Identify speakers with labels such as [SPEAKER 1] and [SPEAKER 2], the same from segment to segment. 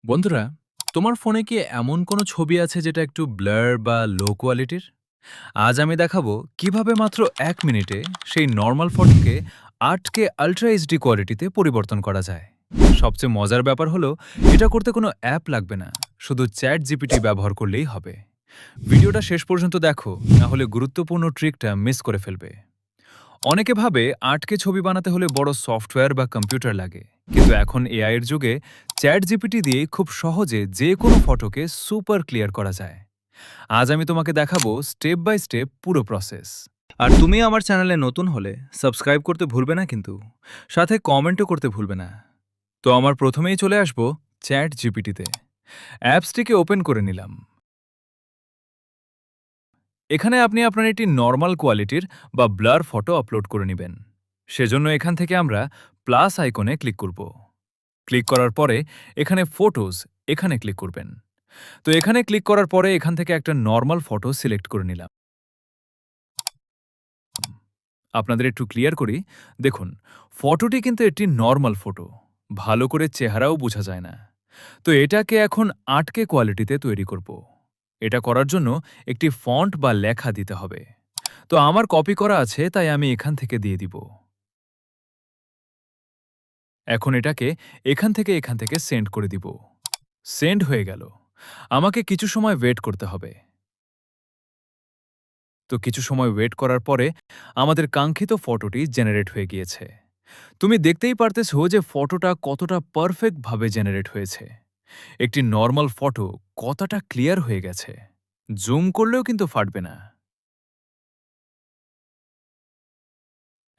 [SPEAKER 1] বন্ধুরা, তোমার ফোনে কি এমন কোনো ছবি আছে যেটা একটু ব্লার বা লো কোয়ালিটির? আজ আমি দেখাবো কিভাবে মাত্র ১ মিনিটে সেই নরমাল ফটোকে ৮K আল্ট্রা এইচডি কোয়ালিটিতে পরিবর্তন করা যায়। সবচেয়ে মজার ব্যাপার হলো এটা করতে কোনো অ্যাপ লাগবে না, শুধু চ্যাট জিপিটি ব্যবহার করলেই হবে। ভিডিওটা শেষ পর্যন্ত দেখো, না হলে গুরুত্বপূর্ণ ট্রিকটা মিস করে ফেলবে। অনেকে ভাবে ৮K ছবি বানাতে হলে বড় সফটওয়্যার বা কম্পিউটার লাগে, কিন্তু এখন এআই এর যুগে চ্যাট জিপিটি দিয়ে খুব সহজে যে কোনো ফটোকে সুপার ক্লিয়ার করা যায়। আজ আমি তোমাকে দেখাবো স্টেপ বাই স্টেপ পুরো প্রসেস। আর তুমি আমার চ্যানেলে নতুন হলে সাবস্ক্রাইব করতে ভুলবে না কিন্তু, সাথে কমেন্টও করতে ভুলবে না। তো আমার প্রথমেই চলে আসবো চ্যাট জিপিটিতে। অ্যাপসটিকে ওপেন করে নিলাম। এখানে আপনি আপনার একটি নর্মাল কোয়ালিটির বা ব্লার ফটো আপলোড করে নেবেন। সেজন্য এখান থেকে আমরা প্লাস আইকনে ক্লিক করব। ক্লিক করার পরে এখানে ফটোজ এখানে ক্লিক করবেন। তো এখানে ক্লিক করার পরে এখান থেকে একটা নর্মাল ফটো সিলেক্ট করে নিলাম। আপনাদের একটু ক্লিয়ার করি, দেখুন ফটোটি কিন্তু একটি নর্মাল ফটো, ভালো করে চেহারাও বোঝা যায় না। তো এটাকে এখন ৮K কোয়ালিটিতে তৈরি করব। এটা করার জন্য একটি ফন্ট বা লেখা দিতে হবে। তো আমার কপি করা আছে, তাই আমি এখান থেকে দিয়ে দিব। এখন এটাকে এখান থেকে সেন্ড করে দিব। সেন্ড হয়ে গেল। আমাকে কিছু সময় ওয়েট করতে হবে। তো কিছু সময় ওয়েট করার পরে আমাদের কাঙ্ক্ষিত ফটোটি জেনারেট হয়ে গিয়েছে। তুমি দেখতেই পারতেছো যে ফটোটা কতটা পারফেক্ট ভাবে জেনারেট হয়েছে। একটি নর্মাল ফটো কতটা ক্লিয়ার হয়ে গেছে। জুম করলেও কিন্তু ফাটবে না।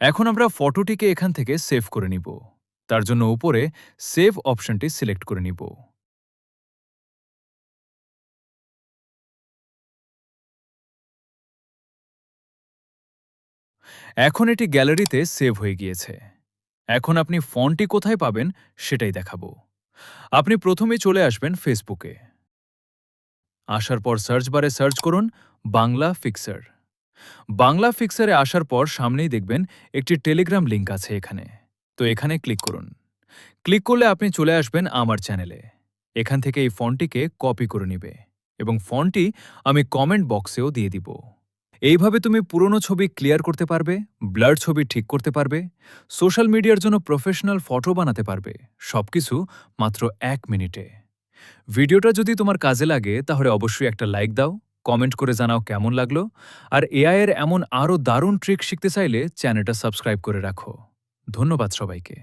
[SPEAKER 1] এখন আমরা ফটোটিকে এখান থেকে সেভ করে নিব। তার জন্য উপরে সেভ অপশনটি সিলেক্ট করে নিব। এখন এটি গ্যালারিতে সেভ হয়ে গিয়েছে। এখন আপনি ফন্টটি কোথায় পাবেন সেটাই দেখাবো। আপনি প্রথমে চলে আসবেন ফেসবুকে। আসার পর সার্চ বারে সার্চ করুন বাংলা ফিক্সার। বাংলা ফিক্সারে আসার পর সামনেই দেখবেন একটি টেলিগ্রাম লিংক আছে এখানে। তো এখানে ক্লিক করুন। ক্লিক করলে আপনি চলে আসবেন আমার চ্যানেলে। এখান থেকে এই ফন্টটিকে কপি করে নিবে এবং ফন্টটি আমি কমেন্ট বক্সেও দিয়ে দিব। এইভাবে তুমি পুরনো ছবি ক্লিয়ার করতে পারবে, ব্লার ছবি ঠিক করতে পারবে, সোশ্যাল মিডিয়ার জন্য প্রফেশনাল ফটো বানাতে পারবে, সবকিছু মাত্র ১ মিনিটে। ভিডিওটা যদি তোমার কাজে লাগে তাহলে অবশ্যই একটা লাইক দাও, কমেন্ট করে জানাও কেমন লাগলো। আর এআই এর এমন আরও দারুণ ট্রিক শিখতে চাইলে চ্যানেলটা সাবস্ক্রাইব করে রাখো। ধন্যবাদ সবাইকে।